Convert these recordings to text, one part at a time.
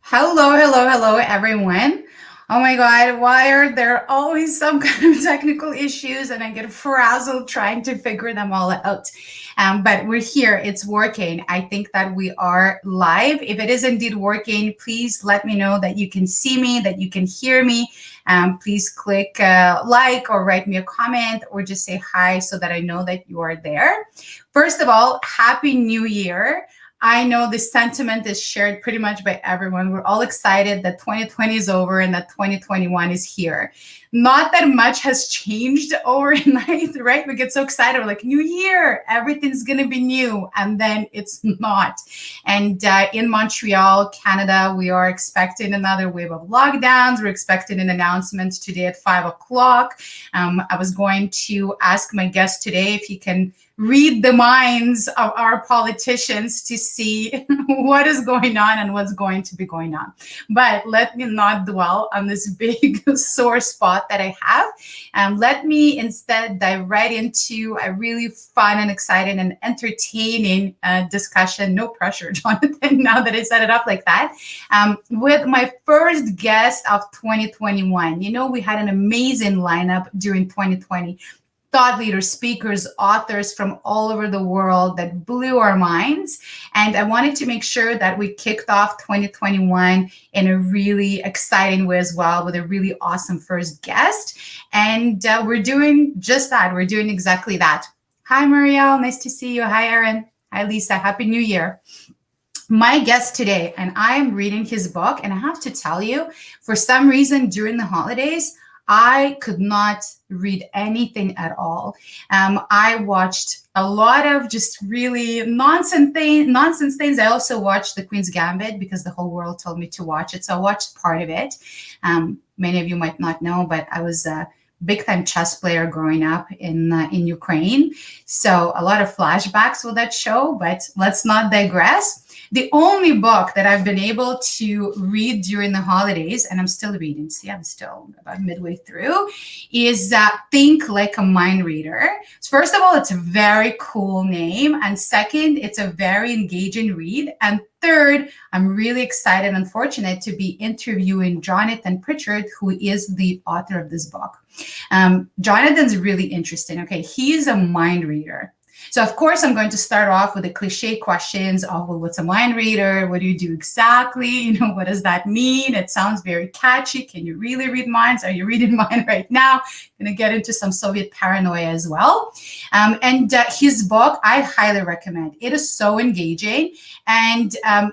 Hello, hello, hello, everyone. Oh my God, why are there always some kind of technical issues and I get frazzled trying to figure them all out? But we're here, it's working. I think that we are live. If it is indeed working, please let me know that you can see me, that you can hear me. Please click like or write me a comment or just say hi so that I know that you are there. First of all, Happy New Year. I know this sentiment is shared pretty much by everyone. We're all excited that 2020 is over and that 2021 is here. Not that much has changed overnight, right? We get so excited. We're like, new year, everything's going to be new. And then it's not. And in Montreal, Canada, we are expecting another wave of lockdowns. We're expecting an announcement today at 5 o'clock. I was going to ask my guest today if he can read the minds of our politicians to see what is going on and what's going to be going on. But let me not dwell on this big sore spot that I have. Let me instead dive right into a really fun and exciting and entertaining discussion. No pressure, Jonathan, now that I set it up like that. With my first guest of 2021. You know, we had an amazing lineup during 2020. Thought leaders, speakers, authors from all over the world that blew our minds. And I wanted to make sure that we kicked off 2021 in a really exciting way as well with a really awesome first guest. And we're doing just that. We're doing exactly that. Hi, Marielle. Nice to see you. Hi, Erin. Hi, Lisa. Happy New Year. My guest today, and I am reading his book, and I have to tell you, for some reason during the holidays, I could not read anything at all. I watched a lot of just really nonsense things. I also watched The Queen's Gambit because the whole world told me to watch it. So I watched part of it. Many of you might not know, but I was a big-time chess player growing up in Ukraine. So a lot of flashbacks with that show, but let's not digress. The only book that I've been able to read during the holidays, and I'm still reading, see, I'm still about midway through, is Think Like a Mind Reader. So first of all, it's a very cool name. And second, it's a very engaging read. And third, I'm really excited and fortunate to be interviewing Jonathan Pritchard, who is the author of this book. Jonathan's really interesting. Okay, he's a mind reader. So of course, I'm going to start off with the cliche questions of, well, what's a mind reader? What do you do exactly? You know, what does that mean? It sounds very catchy. Can you really read minds? Are you reading mine right now? I'm going to get into some Soviet paranoia as well. And his book, I highly recommend. It is so engaging. And well,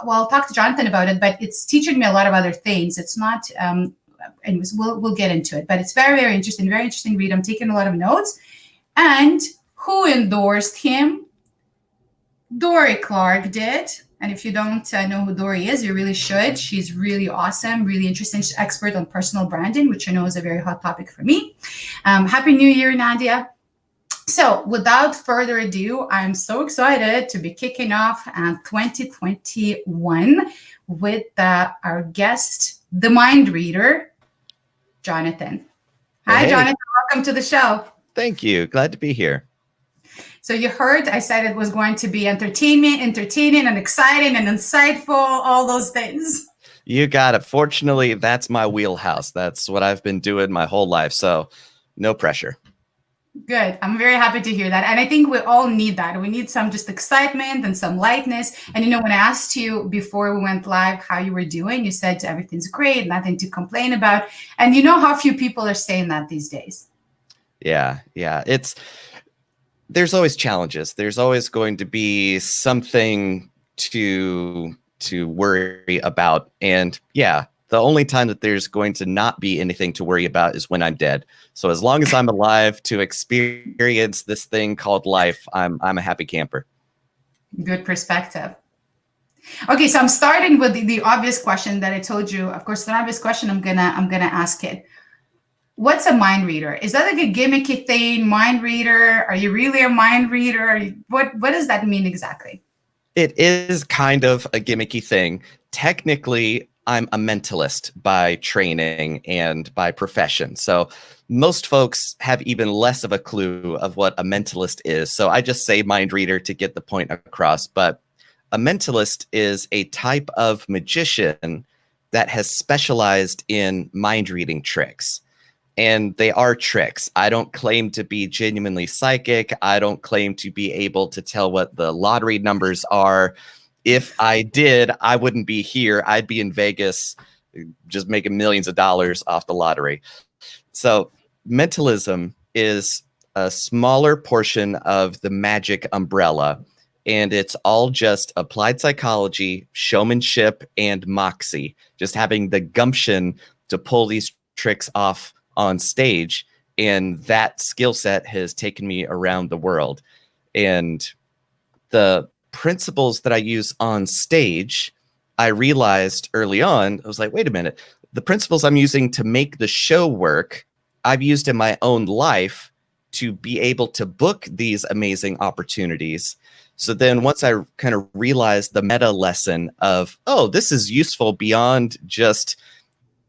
I'll talk to Jonathan about it, but it's teaching me a lot of other things. It's not, anyways, we'll get into it. But it's very, very interesting read. I'm taking a lot of notes. And who endorsed him? Dorie Clark did. And if you don't know who Dorie is, you really should. She's really awesome, really interesting. She's expert on personal branding, which I know is a very hot topic for me. Happy New Year, Nadia. So without further ado, I'm so excited to be kicking off 2021 with our guest, the mind reader, Jonathan. Hi, Jonathan. Welcome to the show. Thank you. Glad to be here. So you heard I said it was going to be entertaining and exciting and insightful, all those things. You got it. Fortunately, that's my wheelhouse. That's what I've been doing my whole life. So no pressure. Good. I'm very happy to hear that. And I think we all need that. We need some just excitement and some lightness. And, you know, when I asked you before we went live how you were doing, you said everything's great, nothing to complain about. And you know how few people are saying that these days. Yeah. There's always challenges. There's always going to be something to worry about. And yeah, the only time that there's going to not be anything to worry about is when I'm dead. So as long as I'm alive to experience this thing called life, I'm a happy camper. Good perspective. Okay, so I'm starting with the obvious question that I told you. Of course, the obvious question, I'm gonna ask it. What's a mind reader? Is that like a gimmicky thing? Mind reader? Are you really a mind reader? What does that mean exactly? It is kind of a gimmicky thing. Technically, I'm a mentalist by training and by profession. So most folks have even less of a clue of what a mentalist is. So I just say mind reader to get the point across. But a mentalist is a type of magician that has specialized in mind reading tricks. And they are tricks. I don't claim to be genuinely psychic. I don't claim to be able to tell what the lottery numbers are. If I did, I wouldn't be here. I'd be in Vegas just making millions of dollars off the lottery. So mentalism is a smaller portion of the magic umbrella, and it's all just applied psychology, showmanship, and moxie, just having the gumption to pull these tricks off on stage. And that skill set has taken me around the world. And the principles that I use on stage, I realized early on, I was like, wait a minute, the principles I'm using to make the show work, I've used in my own life to be able to book these amazing opportunities. So then once I kind of realized the meta lesson of, oh, this is useful beyond just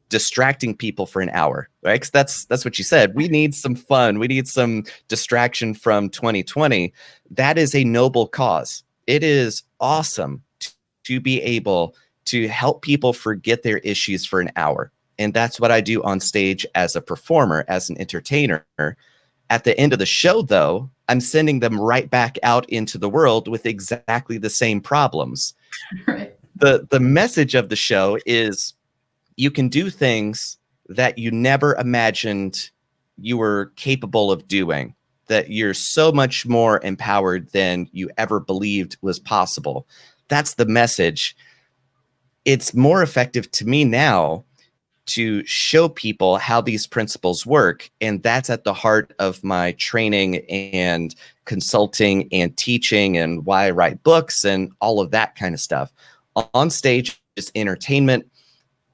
distracting people for an hour, right? Because that's what you said. We need some fun. We need some distraction from 2020. That is a noble cause. It is awesome to be able to help people forget their issues for an hour. And that's what I do on stage as a performer, as an entertainer. At the end of the show, though, I'm sending them right back out into the world with exactly the same problems. Right. The message of the show is you can do things that you never imagined you were capable of doing, that you're so much more empowered than you ever believed was possible. That's the message. It's more effective to me now to show people how these principles work. And that's at the heart of my training and consulting and teaching and why I write books and all of that kind of stuff. On stage is entertainment.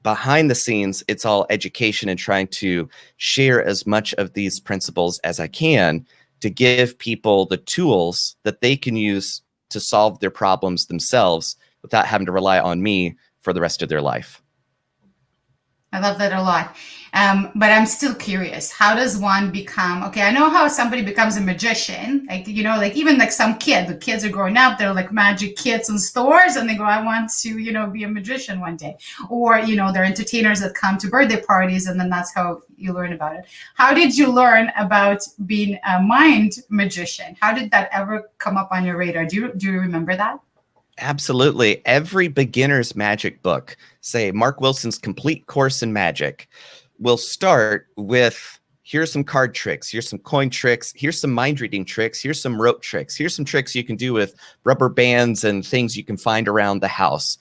Behind the scenes, it's all education and trying to share as much of these principles as I can to give people the tools that they can use to solve their problems themselves without having to rely on me for the rest of their life. I love that a lot. But I'm still curious. How does one become, okay, I know how somebody becomes a magician. Like, you know, like even like some kid, the kids are growing up, they're like magic kids in stores and they go, I want to, you know, be a magician one day. Or, you know, they're entertainers that come to birthday parties and then that's how you learn about it. How did you learn about being a mind magician? How did that ever come up on your radar? Do you remember that? Absolutely. Every beginner's magic book, say Mark Wilson's Complete Course in Magic, will start with here's some card tricks, here's some coin tricks, here's some mind reading tricks, here's some rope tricks, here's some tricks you can do with rubber bands and things you can find around the house.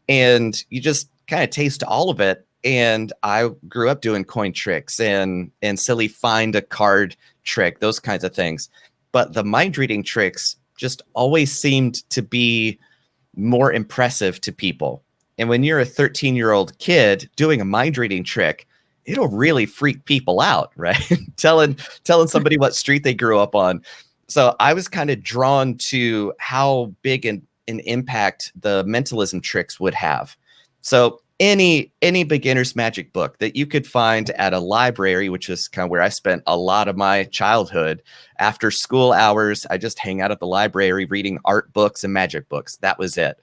And you just kind of taste all of it. And I grew up doing coin tricks and silly find a card trick, those kinds of things. But the mind reading tricks just always seemed to be more impressive to people. And when you're a 13-year-old kid doing a mind reading trick, it'll really freak people out, right? telling somebody what street they grew up on. So I was kind of drawn to how big an impact the mentalism tricks would have. So any beginner's magic book that you could find at a library, which is kind of where I spent a lot of my childhood. After school hours, I just hang out at the library reading art books and magic books. That was it.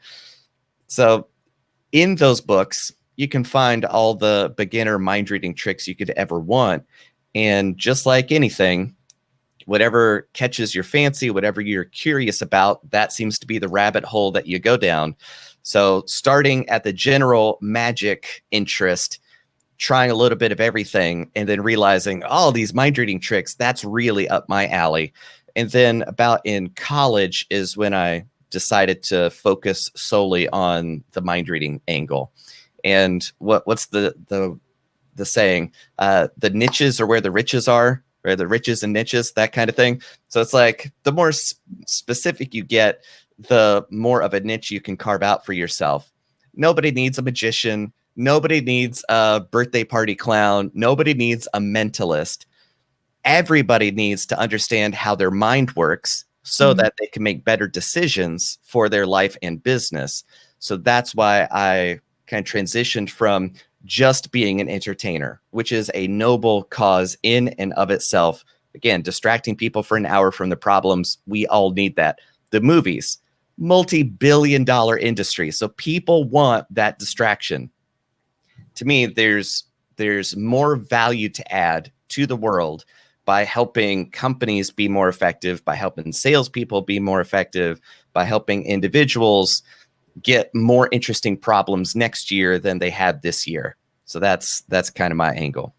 So in those books, you can find all the beginner mind reading tricks you could ever want. And just like anything, whatever catches your fancy, whatever you're curious about, that seems to be the rabbit hole that you go down. So starting at the general magic interest, trying a little bit of everything, and then realizing, oh, these mind reading tricks, that's really up my alley. And then about in college is when I decided to focus solely on the mind reading angle. And what's the saying? The niches are where the riches are, or the riches and niches, that kind of thing. So it's like the more specific you get, the more of a niche you can carve out for yourself. Nobody needs a magician. Nobody needs a birthday party clown. Nobody needs a mentalist. Everybody needs to understand how their mind works so that they can make better decisions for their life and business. So that's why I kind of transitioned from just being an entertainer, which is a noble cause in and of itself. Again, distracting people for an hour from the problems. We all need that. The movies, multi-billion-dollar industry. So people want that distraction. To me, there's more value to add to the world by helping companies be more effective, by helping salespeople be more effective, by helping individuals get more interesting problems next year than they had this year. So that's kind of my angle.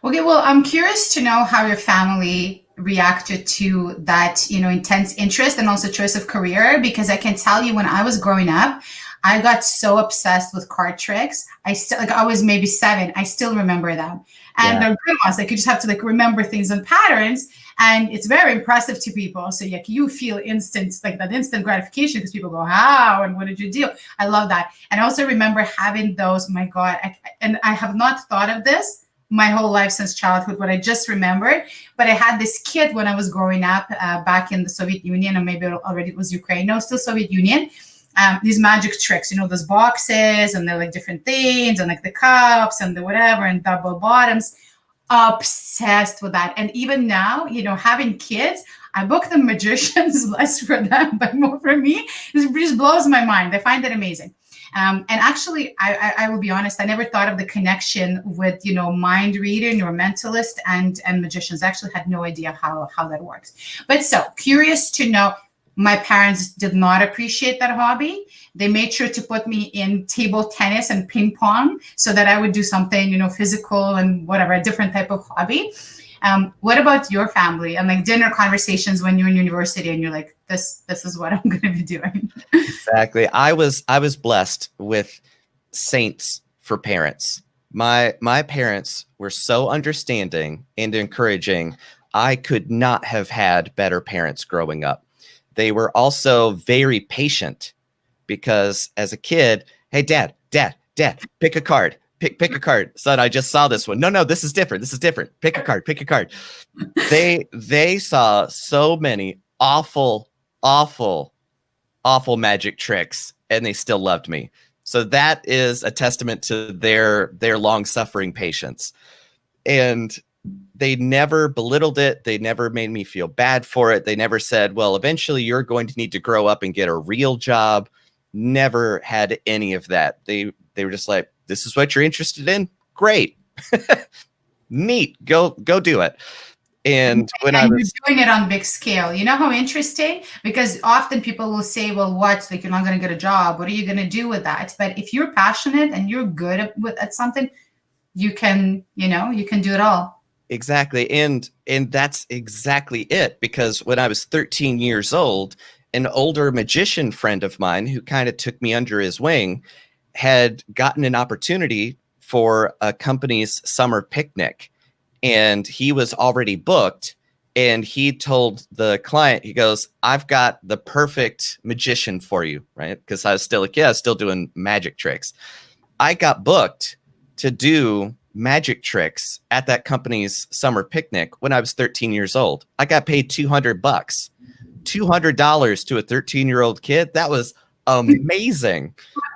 Okay, well, I'm curious to know how your family reacted to that, intense interest and also choice of career, because I can tell you when I was growing up, I got so obsessed with card tricks. I was maybe 7. I still remember them. And they're good ones. Like you just have to remember things and patterns. And it's very impressive to people. So you feel that instant gratification because people go, how, and what did you do? I love that. And I also remember having those, my God, and I have not thought of this my whole life since childhood, what I just remembered. But I had this kid when I was growing up back in the Soviet Union, or maybe already it was Ukraine. No, still Soviet Union. These magic tricks, those boxes, and they're like different things, and like the cups and the whatever, and double bottoms. Obsessed with that. And even now, having kids, I book the magicians less for them, but more for me. This just blows my mind. I find it amazing. And actually, I will be honest, I never thought of the connection with, mind reading or mentalist and magicians. I actually had no idea how that works. But so curious to know, my parents did not appreciate that hobby. They made sure to put me in table tennis and ping pong so that I would do something, physical and whatever, a different type of hobby. What about your family and like dinner conversations when you're in university and you're like, this is what I'm going to be doing? Exactly. I was blessed with saints for parents. My parents were so understanding and encouraging. I could not have had better parents growing up. They were also very patient because as a kid, hey, dad, pick a card. Pick a card. Son, I just saw this one. No, this is different. Pick a card. They saw so many awful magic tricks, and they still loved me. So that is a testament to their long-suffering patience. And they never belittled it. They never made me feel bad for it. They never said, well, eventually you're going to need to grow up and get a real job. Never had any of that. They were just like, this is what you're interested in? Great. Neat. Go do it. And when I was doing it on big scale, how interesting? Because often people will say, well, what, like you're not going to get a job. What are you going to do with that? But if you're passionate and you're good at something, you can do it all. Exactly. And that's exactly it. Because when I was 13 years old, an older magician friend of mine who kind of took me under his wing had gotten an opportunity for a company's summer picnic. And he was already booked. And he told the client, he goes, I've got the perfect magician for you, right? Because I was still a kid, I was still doing magic tricks. I got booked to do magic tricks at that company's summer picnic when I was 13 years old. I got paid $200, $200 to a 13-year-old kid. That was amazing.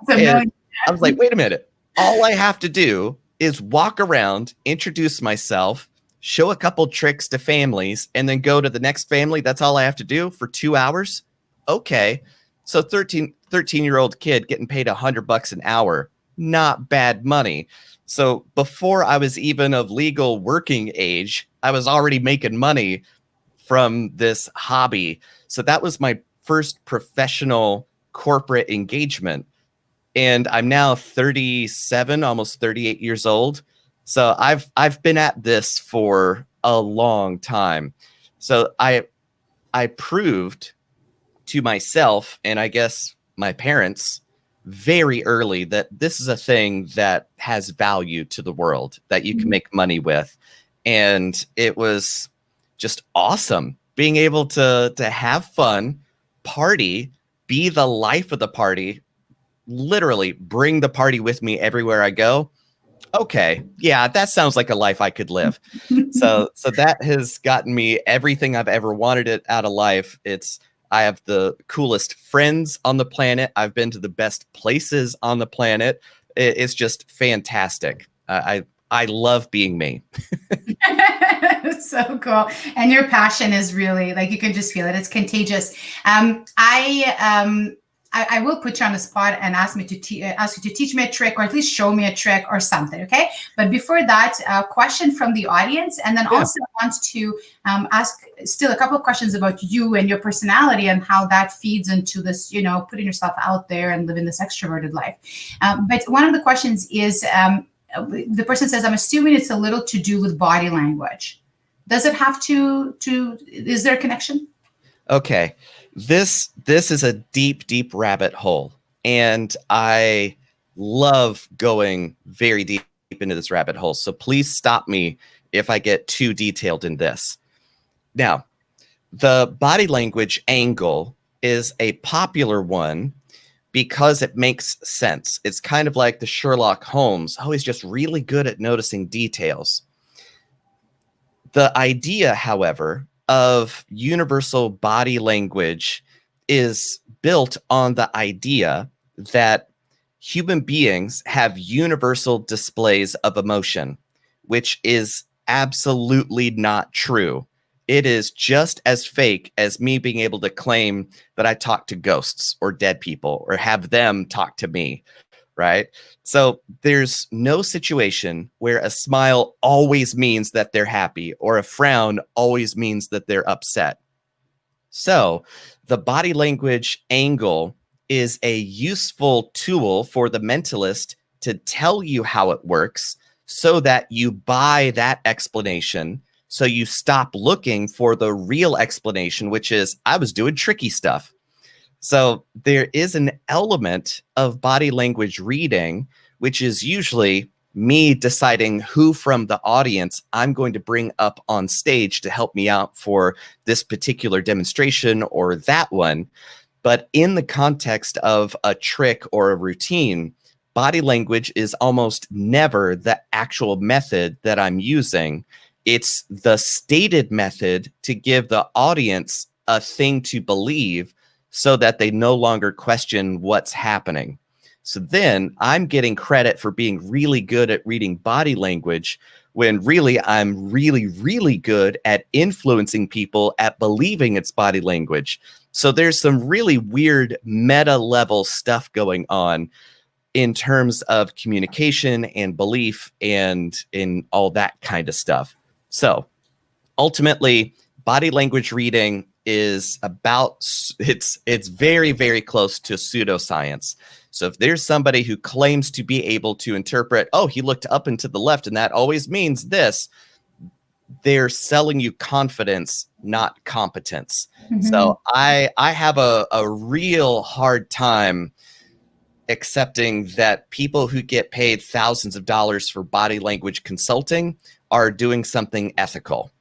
And I was like, wait a minute. All I have to do is walk around, introduce myself, show a couple tricks to families, and then go to the next family. That's all I have to do for 2 hours. Okay. So 13-year-old kid getting paid $100 an hour. Not bad money. So before I was even of legal working age, I was already making money from this hobby. So that was my first professional corporate engagement. And I'm now 37, almost 38 years old. So I've been at this for a long time. So I proved to myself, and I guess my parents, very early that this is a thing that has value to the world, that you can make money with. And it was just awesome being able to have fun, party, be the life of the party, literally bring the party with me everywhere I go. Okay, yeah, that sounds like a life I could live. So that has gotten me everything I've ever wanted it out of life. I have the coolest friends on the planet. I've been to the best places on the planet. It's just fantastic. I love being me. So cool. And your passion is really like you can just feel it. It's contagious. I will put you on the spot and ask ask you to teach me a trick or at least show me a trick or something. Okay. But before that, a question from the audience, and then also want to ask still a couple of questions about you and your personality and how that feeds into this, putting yourself out there and living this extroverted life. But one of the questions is, the person says, I'm assuming it's a little to do with body language. Does it have is there a connection? Okay. This is a deep rabbit hole. And I love going very deep into this rabbit hole. So please stop me if I get too detailed in this. Now, the body language angle is a popular one because it makes sense. It's kind of like the Sherlock Holmes. Oh, he's just really good at noticing details. The idea, however, of universal body language is built on the idea that human beings have universal displays of emotion, which is absolutely not true. It is just as fake as me being able to claim that I talk to ghosts or dead people or have them talk to me, right? So there's no situation where a smile always means that they're happy or a frown always means that they're upset. So the body language angle is a useful tool for the mentalist to tell you how it works so that you buy that explanation. So you stop looking for the real explanation, which is I was doing tricky stuff. So there is an element of body language reading, which is usually me deciding who from the audience I'm going to bring up on stage to help me out for this particular demonstration or that one. But in the context of a trick or a routine, body language is almost never the actual method that I'm using. It's the stated method to give the audience a thing to believe so that they no longer question what's happening. So then I'm getting credit for being really good at reading body language when really I'm really good at influencing people at believing it's body language. So there's some really weird meta level stuff going on in terms of communication and belief and in all that kind of stuff. So ultimately, body language reading is it's very close to pseudoscience. So if there's somebody who claims to be able to interpret, oh, he looked up and to the left and that always means this, they're selling you confidence, not competence. Mm-hmm. So I have a real hard time accepting that people who get paid thousands of dollars for body language consulting are doing something ethical.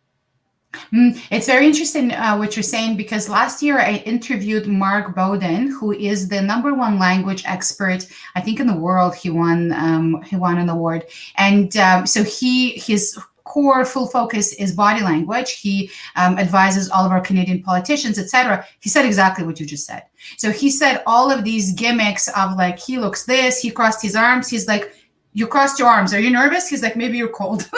It's very interesting what you're saying, because last year I interviewed Mark Bowden, who is the #1 language expert, I think, in the world. He won an award, and so his core full focus is body language. He advises all of our Canadian politicians, etc. He said exactly what you just said. So he said all of these gimmicks of like, he looks this, he crossed his arms. He's like, you crossed your arms. Are you nervous? He's like, maybe you're cold.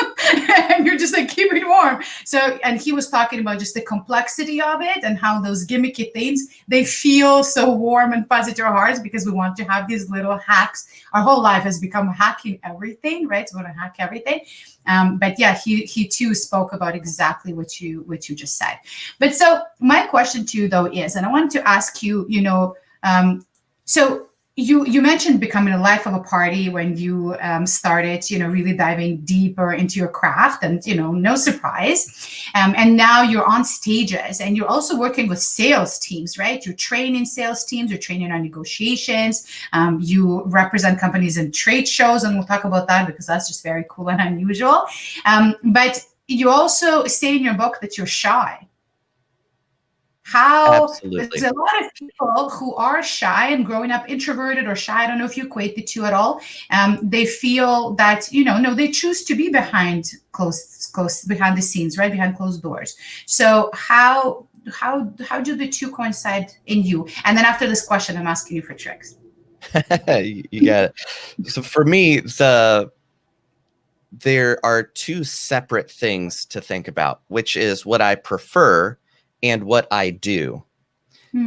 And you're just like, keep it warm. So, and he was talking about just the complexity of it and how those gimmicky things, they feel so warm and fuzzy to our hearts because we want to have these little hacks. Our whole life has become hacking everything, right? So we want to hack everything. But yeah, he too spoke about exactly what you just said. But so my question to you though is, and I wanted to ask you, so you mentioned becoming a life of a party when you started, really diving deeper into your craft, and no surprise. And now you're on stages, and you're also working with sales teams, right? You're training sales teams, you're training on negotiations. You represent companies in trade shows, and we'll talk about that because that's just very cool and unusual. But you also say in your book that you're shy. Absolutely. There's a lot of people who are shy and growing up introverted or shy. I don't know if you equate the two at all. They feel that, no, they choose to be behind behind the scenes, right? Behind closed doors. So how do the two coincide in you? And then after this question, I'm asking you for tricks. You got it. So for me, there are two separate things to think about, which is what I prefer and what I do.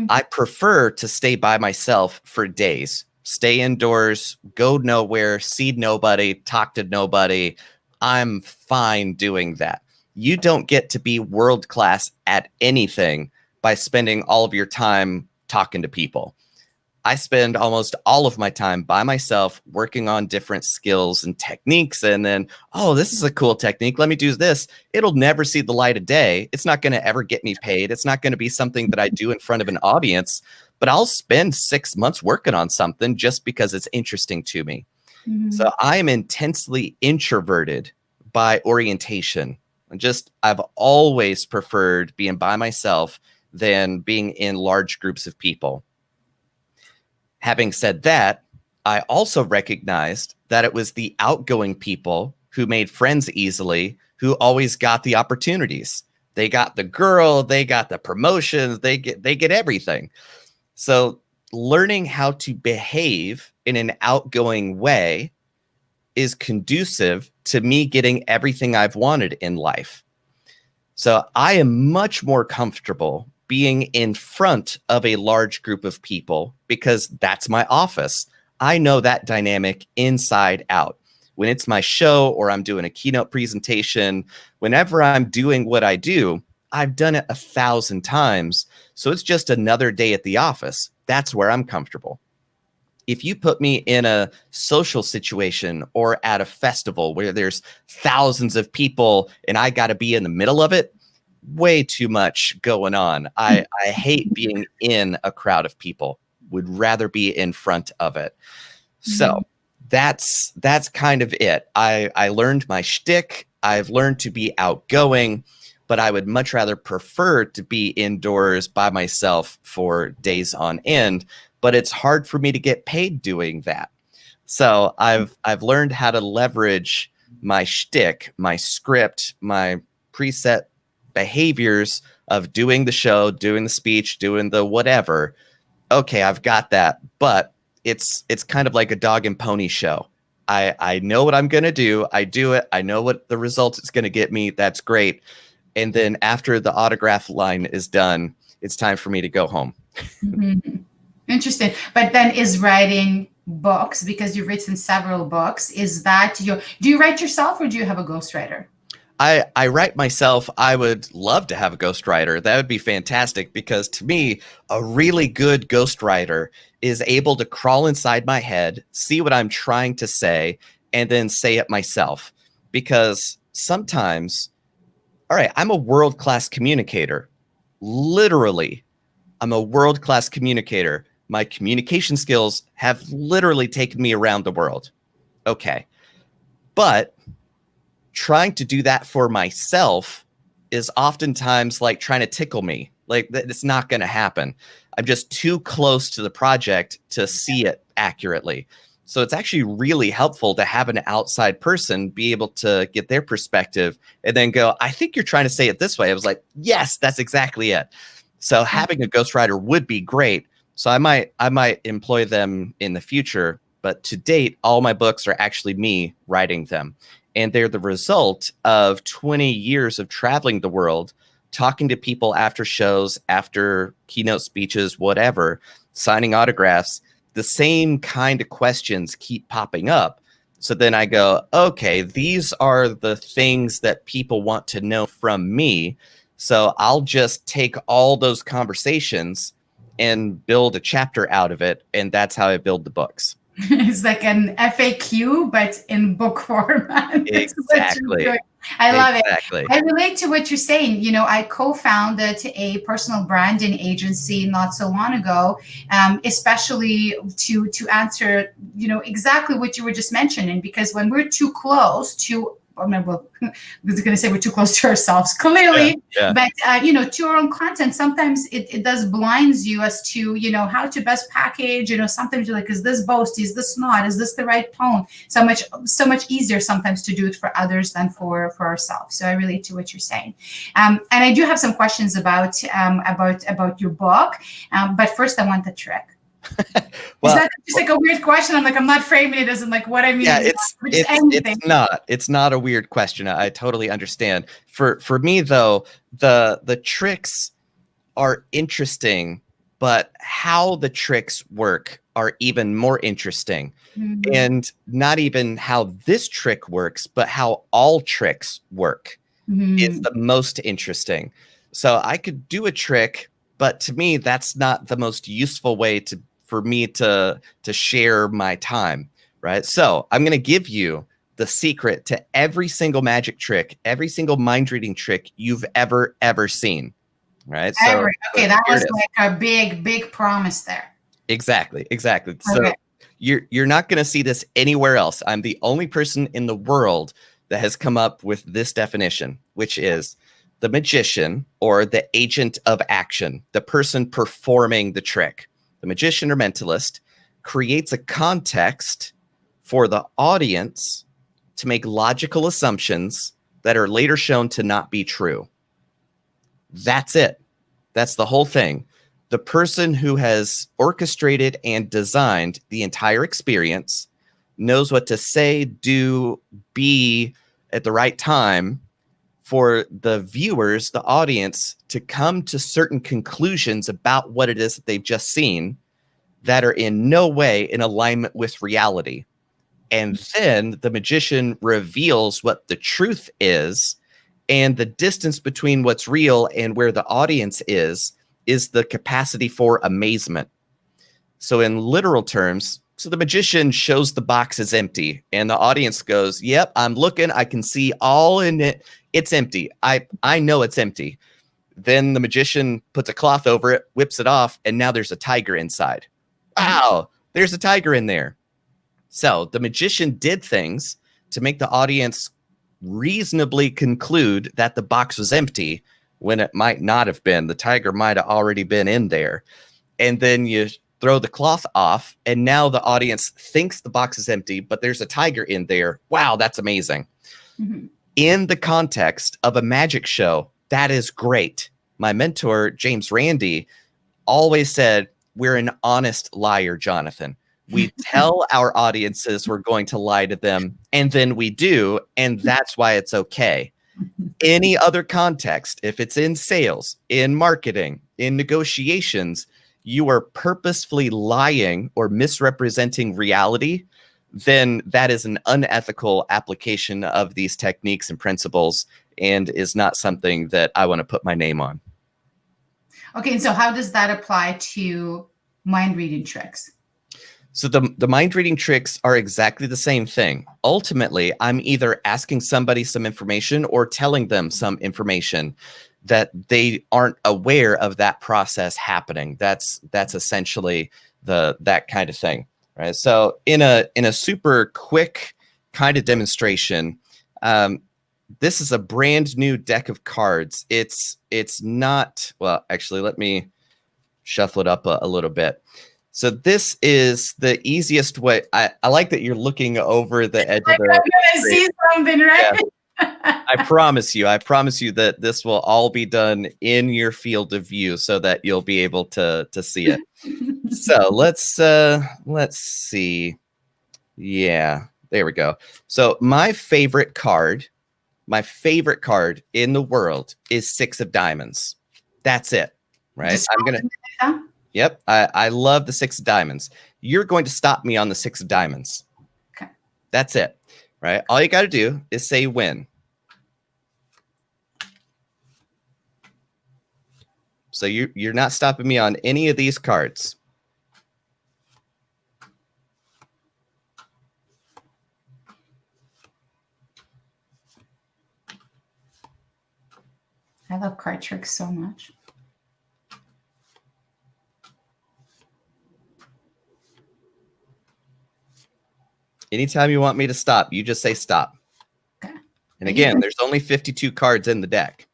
I prefer to stay by myself for days, stay indoors, go nowhere, see nobody, talk to nobody. I'm fine doing that. You don't get to be world class at anything by spending all of your time talking to people. I spend almost all of my time by myself working on different skills and techniques. And then, oh, this is a cool technique. Let me do this. It'll never see the light of day. It's not going to ever get me paid. It's not going to be something that I do in front of an audience, but I'll spend 6 months working on something just because it's interesting to me. So I am intensely introverted by orientation. I've always preferred being by myself than being in large groups of people. Having said that, I also recognized that it was the outgoing people who made friends easily who always got the opportunities. They got the girl, they got the promotions, they get everything. So learning how to behave in an outgoing way is conducive to me getting everything I've wanted in life. So I am much more comfortable being in front of a large group of people because that's my office. I know that dynamic inside out. When it's my show or I'm doing a keynote presentation, whenever I'm doing what I do, I've done it 1,000 times. So it's just another day at the office. That's where I'm comfortable. If you put me in a social situation or at a festival where there's thousands of people and I got to be in the middle of it, way too much going on. I hate being in a crowd of people, would rather be in front of it. So that's kind of it. I learned my shtick. I've learned to be outgoing, but I would much rather prefer to be indoors by myself for days on end. But it's hard for me to get paid doing that. So I've learned how to leverage my shtick, my script, my preset behaviors of doing the show, doing the speech, doing the whatever. Okay, I've got that, but it's kind of like a dog and pony show. I know what I'm going to do. I do it. I know what the results it's going to get me. That's great. And then after the autograph line is done, it's time for me to go home. Interesting. But then is writing books, because you've written several books, is that do you write yourself or do you have a ghostwriter? I write myself. I would love to have a ghostwriter. That would be fantastic because to me, a really good ghostwriter is able to crawl inside my head, see what I'm trying to say, and then say it myself. Because sometimes, all right, I'm a world-class communicator. Literally, I'm a world-class communicator. My communication skills have literally taken me around the world. Okay. But trying to do that for myself is oftentimes like trying to tickle me. Like it's not going to happen. I'm just too close to the project to see it accurately. So it's actually really helpful to have an outside person be able to get their perspective and then go, I think you're trying to say it this way. I was like, yes, that's exactly it. So having a ghostwriter would be great. So I might employ them in the future. But to date, all my books are actually me writing them. And they're the result of 20 years of traveling the world, talking to people after shows, after keynote speeches, whatever, signing autographs. The same kind of questions keep popping up. So then I go, okay, these are the things that people want to know from me. So I'll just take all those conversations and build a chapter out of it. And that's how I build the books. It's like an FAQ, but in book format. Exactly. I love it. I relate to what you're saying. I co-founded a personal branding agency not so long ago, especially to answer, exactly what you were just mentioning, because when we're too close to, I was going to say we're too close to ourselves, clearly, but, to our own content, sometimes it does blinds you as to, how to best package, sometimes you're like, is this boasty? Is this not? Is this the right tone? So much easier sometimes to do it for others than for ourselves. So I relate to what you're saying. And I do have some questions about your book. But first I want the trick. Is Well, that just like a weird question? I'm not framing it as in like what I mean yeah, exactly, but just anything. it's not a weird question. I totally understand. For me though, the tricks are interesting, but how the tricks work are even more interesting. Mm-hmm. And not even how this trick works, but how all tricks work is Mm-hmm. the most interesting. So I could do a trick, but to me, that's not the most useful way for me to share my time, right? So I'm going to give you the secret to every single magic trick, every single mind reading trick you've ever seen, right? So Okay, that here was it is. like a big promise there. Exactly. So Okay. you're not going to see this anywhere else. I'm the only person in the world that has come up with this definition, which is the magician or the agent of action, the person performing the trick. The magician or mentalist creates a context for the audience to make logical assumptions that are later shown to not be true. That's it. That's the whole thing. The person who has orchestrated and designed the entire experience knows what to say, do, be at the right time for the viewers, the audience, to come to certain conclusions about what it is that they've just seen that are in no way in alignment with reality. And then the magician reveals what the truth is, and the distance between what's real and where the audience is the capacity for amazement. So in literal terms, so the magician shows the box is empty and the audience goes, "Yep, I'm looking, I can see all in it. It's empty. I know it's empty." Then the magician puts a cloth over it, whips it off, and now there's a tiger inside. Wow, there's a tiger in there. So the magician did things to make the audience reasonably conclude that the box was empty when it might not have been. The tiger might have already been in there. And then you throw the cloth off, and now the audience thinks the box is empty, but there's a tiger in there. Wow, that's amazing. Mm-hmm. In the context of a magic show, that is great. My mentor, James Randi, always said, "We're an honest liar, Jonathan. We tell our audiences we're going to lie to them, and then we do, and that's why it's okay." Any other context, if it's in sales, in marketing, in negotiations, you are purposefully lying or misrepresenting reality, then that is an unethical application of these techniques and principles and is not something that I want to put my name on. Okay, and so how does that apply to mind reading tricks? So the mind reading tricks are exactly the same thing. Ultimately, I'm either asking somebody some information or telling them some information that they aren't aware of that process happening. That's essentially that kind of thing, right? So in a super quick kind of demonstration, this is a brand new deck of cards. It's not, well, actually, let me shuffle it up a little bit. So this is the easiest way. I like that you're looking over the edge of the. I'm gonna see something, right? Yeah. I promise you that this will all be done in your field of view so that you'll be able to see it. So let's see. Yeah, there we go. So my favorite card in the world is 6 of diamonds. That's it, right? I'm gonna. Yep, I love the 6 of diamonds. You're going to stop me on the 6 of diamonds. Okay. That's it, right? All you got to do is say win. So you're not stopping me on any of these cards. I love card tricks so much. Anytime you want me to stop, you just say stop. Okay. And again, there's only 52 cards in the deck.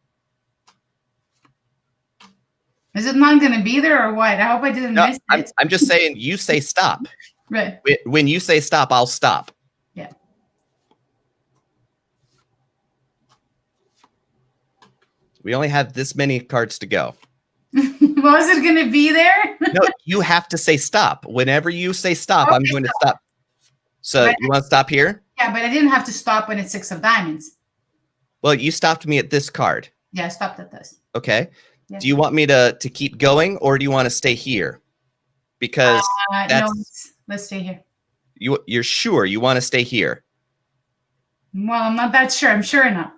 Is it not going to be there or what? I hope I didn't miss it. I'm just saying you say stop. Right. When you say stop, I'll stop. Yeah. We only have this many cards to go. Was it going to be there? No, you have to say stop. Whenever you say stop, I'm Okay, going to stop. So But- you want to stop here? Yeah, but I didn't have to stop when it's 6 of diamonds. Well, you stopped me at this card. Yeah, I stopped at this. Okay. Yeah. Do you want me to keep going, or do you want to stay here? Because No, that's let's stay here. you're sure you want to stay here. Well, I'm not that sure. I'm sure enough.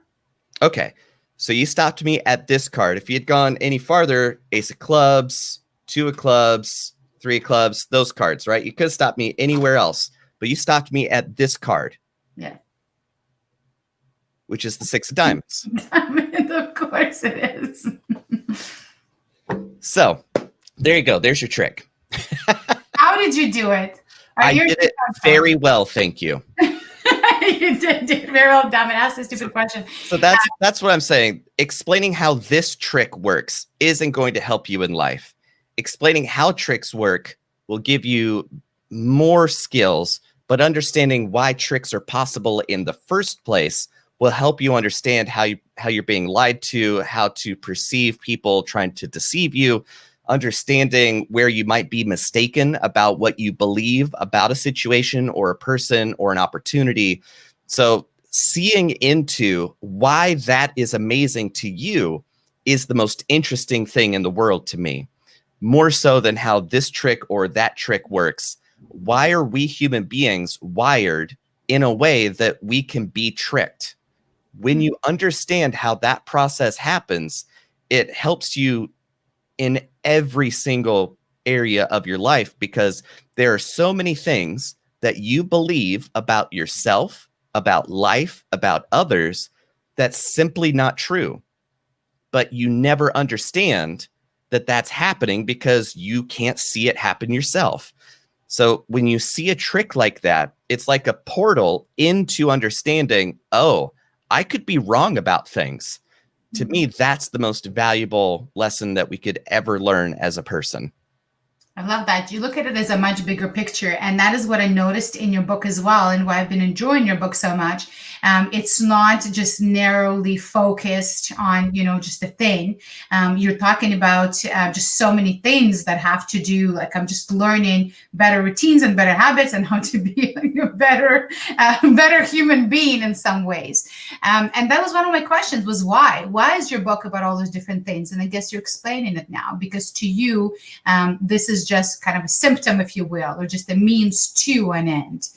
Okay. So you stopped me at this card. If you had gone any farther, ace of clubs, two of clubs, three of clubs, those cards, right? You could have stopped me anywhere else, but you stopped me at this card. Yeah. Which is the 6 of diamonds. Of course it is. So there you go. There's your trick. How did you do it? I did it very well, thank you. You did it very well. Damn it, ask a stupid question. So that's what I'm saying. Explaining how this trick works isn't going to help you in life. Explaining how tricks work will give you more skills, but understanding why tricks are possible in the first place will help you understand how you're being lied to, how to perceive people trying to deceive you, understanding where you might be mistaken about what you believe about a situation or a person or an opportunity. So seeing into why that is amazing to you is the most interesting thing in the world to me, more so than how this trick or that trick works. Why are we human beings wired in a way that we can be tricked? When you understand how that process happens, it helps you in every single area of your life, because there are so many things that you believe about yourself, about life, about others, that's simply not true. But you never understand that that's happening because you can't see it happen yourself. So when you see a trick like that, it's like a portal into understanding, oh, I could be wrong about things. To me, that's the most valuable lesson that we could ever learn as a person. I love that. You look at it as a much bigger picture. And that is what I noticed in your book as well, and why I've been enjoying your book so much. It's not just narrowly focused on, just a thing. You're talking about just so many things that have to do, like I'm just learning better routines and better habits and how to be a better human being in some ways. And that was one of my questions, was why? Why is your book about all those different things? And I guess you're explaining it now, because to you, this is just kind of a symptom, if you will, or just a means to an end.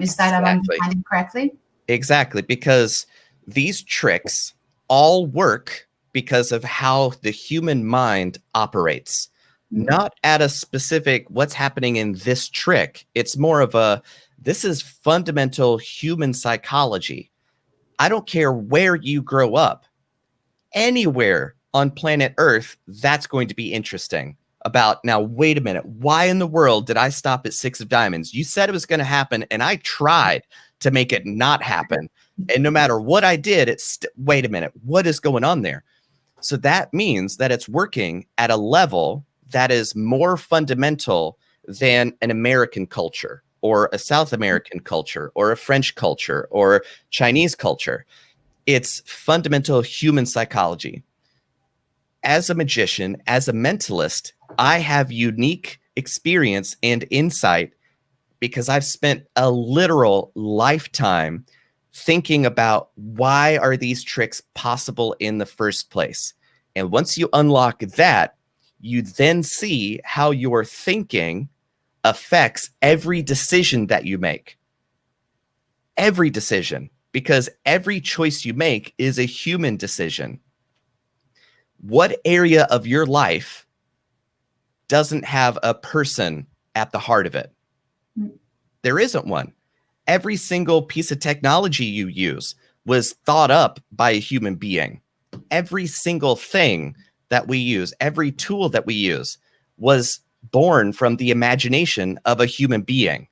Is that I'm understanding correctly? Exactly, because these tricks all work because of how the human mind operates. Not at a specific what's happening in this trick. It's more of this is fundamental human psychology. I don't care where you grow up. Anywhere on planet Earth, that's going to be interesting. About, now, wait a minute. Why in the world did I stop at 6 of diamonds? You said it was going to happen, and I tried to make it not happen. And no matter what I did, wait a minute. What is going on there? So that means that it's working at a level that is more fundamental than an American culture or a South American culture or a French culture or Chinese culture. It's fundamental human psychology. As a magician, as a mentalist, I have unique experience and insight because I've spent a literal lifetime thinking about why are these tricks possible in the first place. And once you unlock that, you then see how your thinking affects every decision that you make. Every decision, because every choice you make is a human decision. What area of your life doesn't have a person at the heart of it? There isn't one. Every single piece of technology you use was thought up by a human being. Every single thing that we use, every tool that we use was born from the imagination of a human being.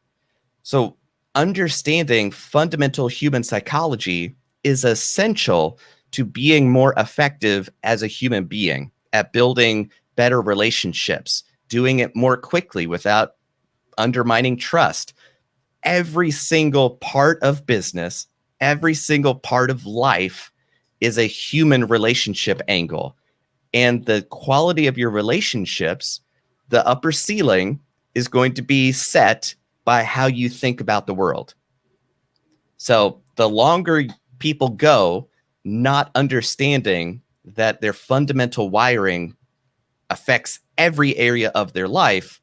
So understanding fundamental human psychology is essential to being more effective as a human being, at building better relationships, doing it more quickly without undermining trust. Every single part of business, every single part of life is a human relationship angle. And the quality of your relationships, the upper ceiling is going to be set by how you think about the world. So the longer people go not understanding that their fundamental wiring affects every area of their life,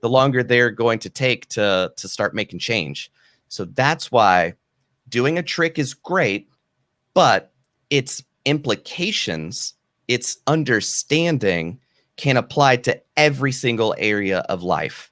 the longer they're going to take to start making change. So that's why doing a trick is great, but its implications, its understanding can apply to every single area of life.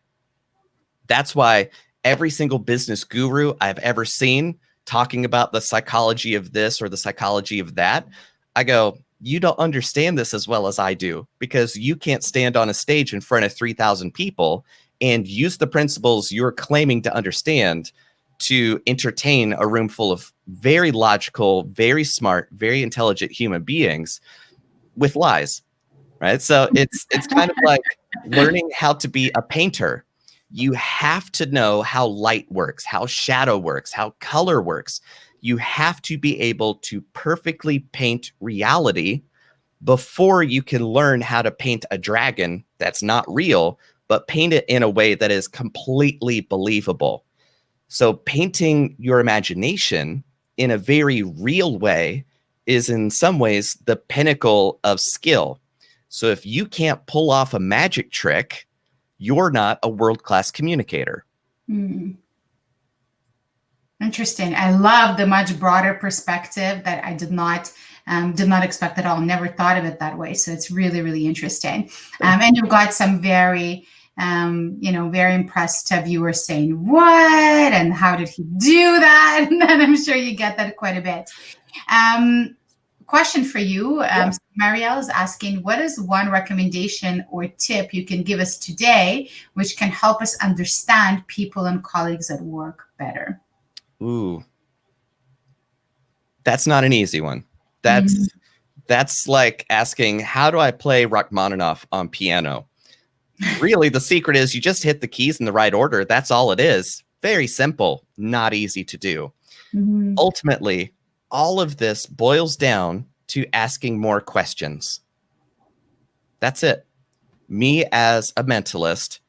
That's why every single business guru I've ever seen talking about the psychology of this or the psychology of that, I go, you don't understand this as well as I do, because you can't stand on a stage in front of 3,000 people and use the principles you're claiming to understand to entertain a room full of very logical, very smart, very intelligent human beings with lies, right? So it's kind of like learning how to be a painter. You have to know how light works, how shadow works, how color works. You have to be able to perfectly paint reality before you can learn how to paint a dragon that's not real, but paint it in a way that is completely believable. So painting your imagination in a very real way is in some ways the pinnacle of skill. So if you can't pull off a magic trick, you're not a world-class communicator. Hmm. Interesting. I love the much broader perspective that I did not expect at all. Never thought of it that way. So it's really, really interesting. And you've got some very, very impressed viewers saying, "What? And how did he do that?" And I'm sure you get that quite a bit. Question for you. Yeah. Marielle is asking, what is one recommendation or tip you can give us today, which can help us understand people and colleagues at work better? Ooh, that's not an easy one. Mhm. That's like asking, how do I play Rachmaninoff on piano? Really, the secret is you just hit the keys in the right order. That's all it is. Very simple, not easy to do. Mhm. Ultimately, all of this boils down to asking more questions. That's it. Me as a mentalist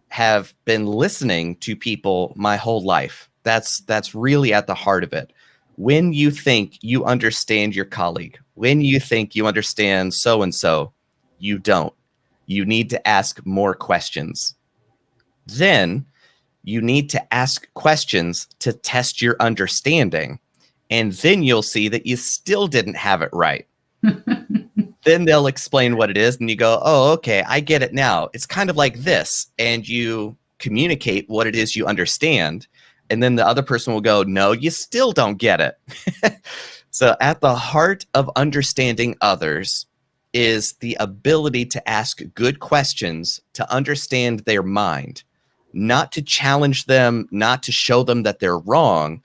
have been listening to people my whole life. That's really at the heart of it. When you think you understand your colleague, when you think you understand so and so, you don't. You need to ask more questions. Then you need to ask questions to test your understanding. And then you'll see that you still didn't have it right. Then they'll explain what it is, and you go, oh, okay, I get it now. It's kind of like this. And you communicate what it is you understand. And then the other person will go, no, you still don't get it. So at the heart of understanding others is the ability to ask good questions to understand their mind, not to challenge them, not to show them that they're wrong,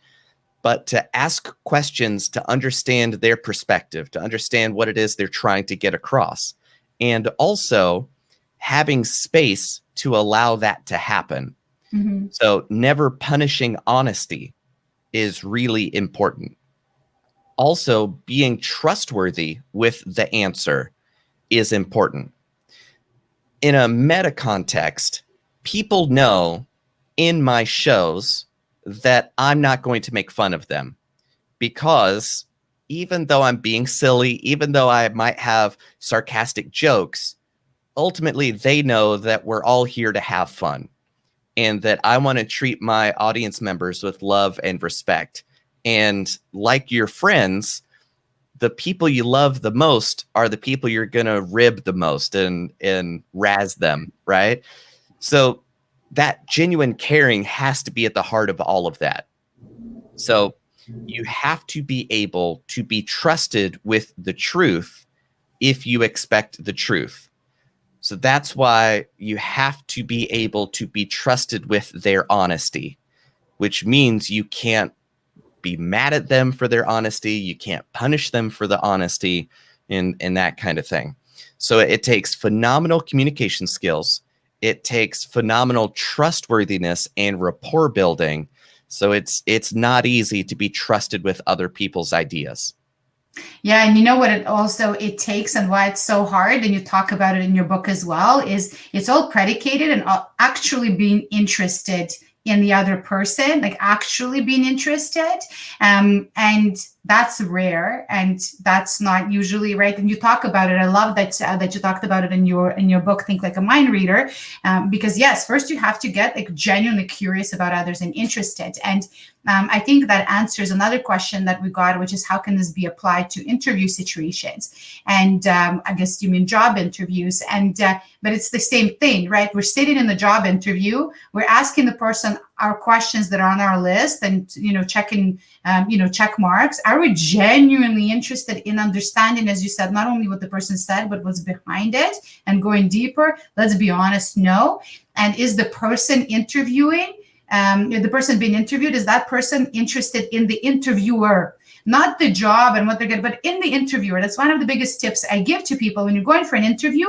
but to ask questions to understand their perspective, to understand what it is they're trying to get across, and also having space to allow that to happen. Mhm. So never punishing honesty is really important. Also, being trustworthy with the answer is important. In a meta context, people know in my shows that I'm not going to make fun of them, because even though I'm being silly, even though I might have sarcastic jokes, ultimately they know that we're all here to have fun and that I want to treat my audience members with love and respect. And like your friends, the people you love the most are the people you're going to rib the most and razz them, right? So that genuine caring has to be at the heart of all of that. So you have to be able to be trusted with the truth if you expect the truth. So that's why you have to be able to be trusted with their honesty, which means you can't be mad at them for their honesty. You can't punish them for the honesty and that kind of thing. So it takes phenomenal communication skills. It takes phenomenal trustworthiness and rapport building. So it's not easy to be trusted with other people's ideas. Yeah, and you know what it takes and why it's so hard, and you talk about it in your book as well, is it's all predicated and actually being interested in the other person, like actually being interested. And that's rare, and that's not usually right. And you talk about it. I love that you talked about it in your book, Think Like a Mind Reader, because yes, first you have to get like genuinely curious about others and interested. And I think that answers another question that we got, which is how can this be applied to interview situations? And I guess you mean job interviews. And but it's the same thing, right? We're sitting in the job interview, we're asking the person our questions that are on our list, and checking check marks. Are we genuinely interested in understanding, as you said, not only what the person said, but what's behind it, and going deeper? Let's be honest, no. And is the person interviewing, the person being interviewed, is that person interested in the interviewer, not the job and what they're getting, but in the interviewer? That's one of the biggest tips I give to people when you're going for an interview.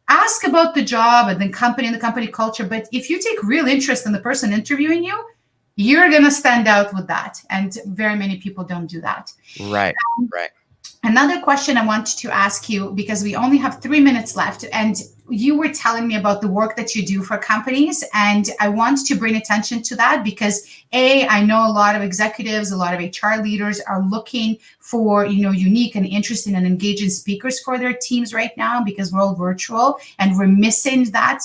Ask about the job and the company culture. But if you take real interest in the person interviewing you, you're going to stand out with that. And very many people don't do that. Right, right. Another question I wanted to ask you, because we only have 3 minutes left, and you were telling me about the work that you do for companies, and I want to bring attention to that because I know a lot of executives, a lot of HR leaders are looking for unique and interesting and engaging speakers for their teams right now, because we're all virtual and we're missing that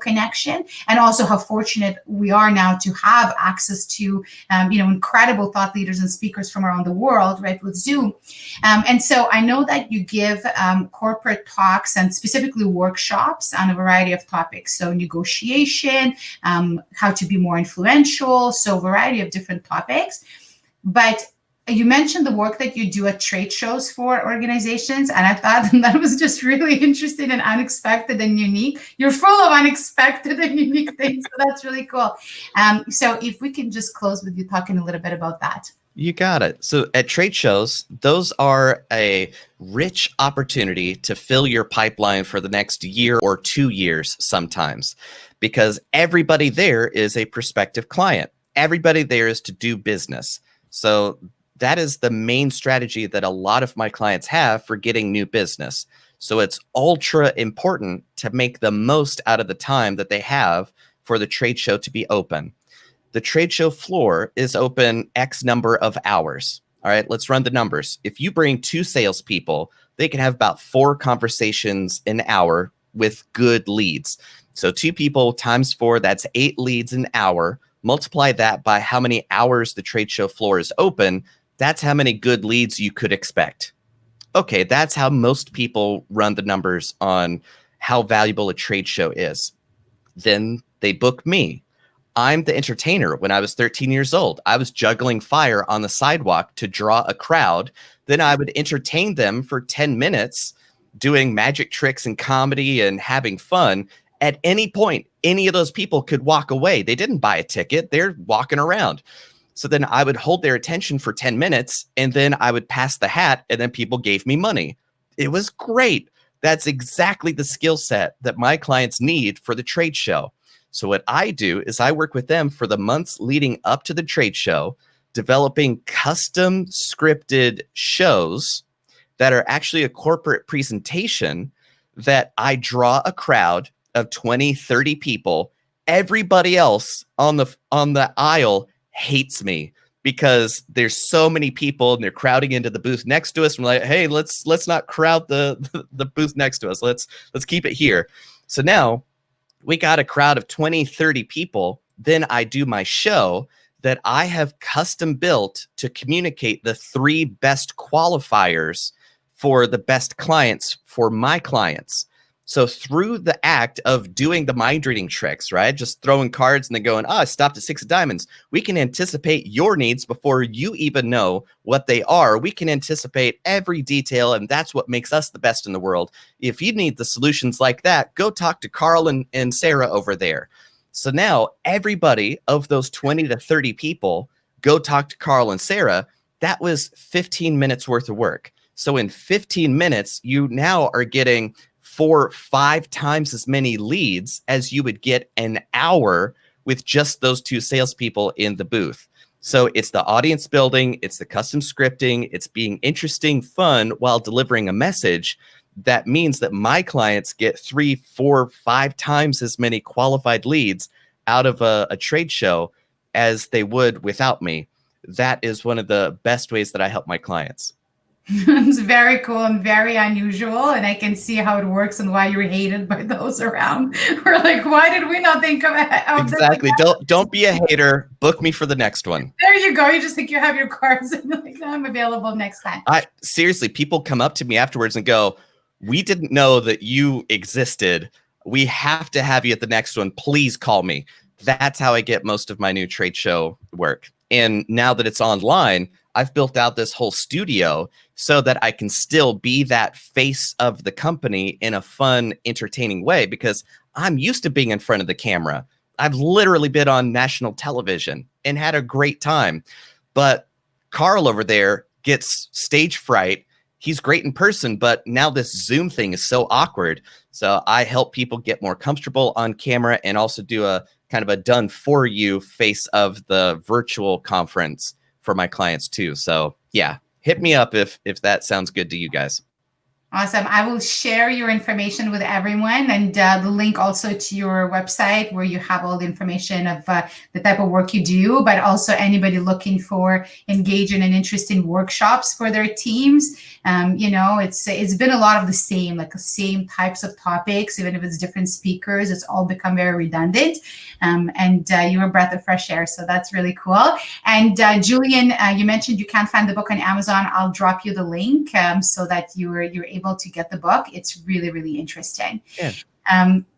connection. And also how fortunate we are now to have access to incredible thought leaders and speakers from around the world, right, with Zoom. And so I know that you give corporate talks and specifically workshops on a variety of topics. So negotiation, how to be more influential, so a variety of different topics. But you mentioned the work that you do at trade shows for organizations, and I thought that was just really interesting and unexpected and unique. You're full of unexpected and unique things, so that's really cool. So if we can just close with you talking a little bit about that. You got it. So at trade shows, those are a rich opportunity to fill your pipeline for the next year or 2 years sometimes, because everybody there is a prospective client. Everybody there is to do business. So that is the main strategy that a lot of my clients have for getting new business. So it's ultra important to make the most out of the time that they have for the trade show to be open. The trade show floor is open X number of hours. All right, let's run the numbers. If you bring 2 salespeople, they can have about 4 conversations an hour with good leads. So 2 people times 4, that's 8 leads an hour. Multiply that by how many hours the trade show floor is open. That's how many good leads you could expect. Okay, that's how most people run the numbers on how valuable a trade show is. Then they book me. I'm the entertainer. When I was 13 years old, I was juggling fire on the sidewalk to draw a crowd. Then I would entertain them for 10 minutes, doing magic tricks and comedy and having fun. At any point, any of those people could walk away. They didn't buy a ticket. They're walking around. So then I would hold their attention for 10 minutes, and then I would pass the hat, and then people gave me money. It was great. That's exactly the skill set that my clients need for the trade show. So what I do is I work with them for the months leading up to the trade show, developing custom scripted shows that are actually a corporate presentation that I draw a crowd of 20, 30 people. Everybody else on the aisle hates me because there's so many people and they're crowding into the booth next to us. I'm like, hey, let's not crowd the booth next to us. Let's keep it here. So now we got a crowd of 20, 30 people. Then I do my show that I have custom built to communicate the 3 best qualifiers for the best clients for my clients. So through the act of doing the mind reading tricks, right? Just throwing cards and then going, I stopped at 6 of diamonds. We can anticipate your needs before you even know what they are. We can anticipate every detail, and that's what makes us the best in the world. If you need the solutions like that, go talk to Carl and Sarah over there. So now everybody of those 20 to 30 people, go talk to Carl and Sarah. That was 15 minutes worth of work. So in 15 minutes, you now are getting 4, 5 times as many leads as you would get an hour with just those 2 salespeople in the booth. So it's the audience building, it's the custom scripting, it's being interesting, fun while delivering a message. That means that my clients get 3, 4, 5 times as many qualified leads out of a trade show as they would without me. That is one of the best ways that I help my clients. It's very cool and very unusual, and I can see how it works and why you're hated by those around. We're like, why did we not think of this? Exactly. Don't be a hater. Book me for the next one. There you go. You just think you have your cards and you're like, I'm available next time. Seriously, people come up to me afterwards and go, we didn't know that you existed. We have to have you at the next one. Please call me. That's how I get most of my new trade show work. And now that it's online, I've built out this whole studio so that I can still be that face of the company in a fun, entertaining way, because I'm used to being in front of the camera. I've literally been on national television and had a great time. But Carl over there gets stage fright. He's great in person, but now this Zoom thing is so awkward. So I help people get more comfortable on camera and also do a kind of a done for you face of the virtual conference for my clients too. So yeah, hit me up if that sounds good to you guys. Awesome. I will share your information with everyone, and the link also to your website where you have all the information of the type of work you do, but also anybody looking for engaging and interesting workshops for their teams. It's been a lot of the same, like the same types of topics, even if it's different speakers, it's all become very redundant. And you're a breath of fresh air. So that's really cool. And Julian, you mentioned you can't find the book on Amazon. I'll drop you the link so that you're able to get the book. It's really, really interesting. Yeah.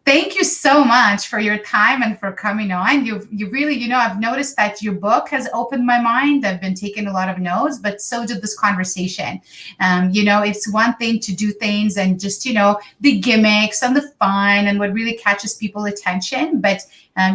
Thank you so much for your time and for coming on. You really, I've noticed that your book has opened my mind. I've been taking a lot of notes, but so did this conversation. It's one thing to do things and just, the gimmicks and the fun and what really catches people's attention. But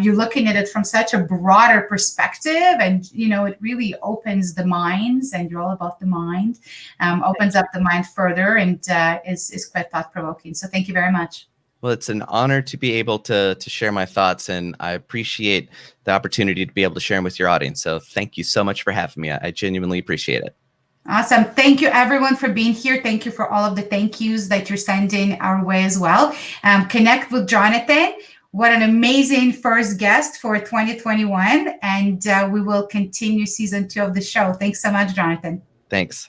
you're looking at it from such a broader perspective, and, it really opens the minds, and you're all about the mind, opens up the mind further, and is quite thought-provoking. So thank you very much. Well, it's an honor to be able to share my thoughts, and I appreciate the opportunity to be able to share them with your audience. So thank you so much for having me. I genuinely appreciate it. Awesome. Thank you, everyone, for being here. Thank you for all of the thank yous that you're sending our way as well. Connect with Jonathan. What an amazing first guest for 2021. And we will continue season 2 of the show. Thanks so much, Jonathan. Thanks.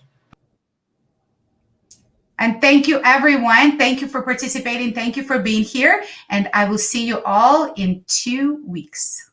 And thank you, everyone. Thank you for participating. Thank you for being here. And I will see you all in 2 weeks.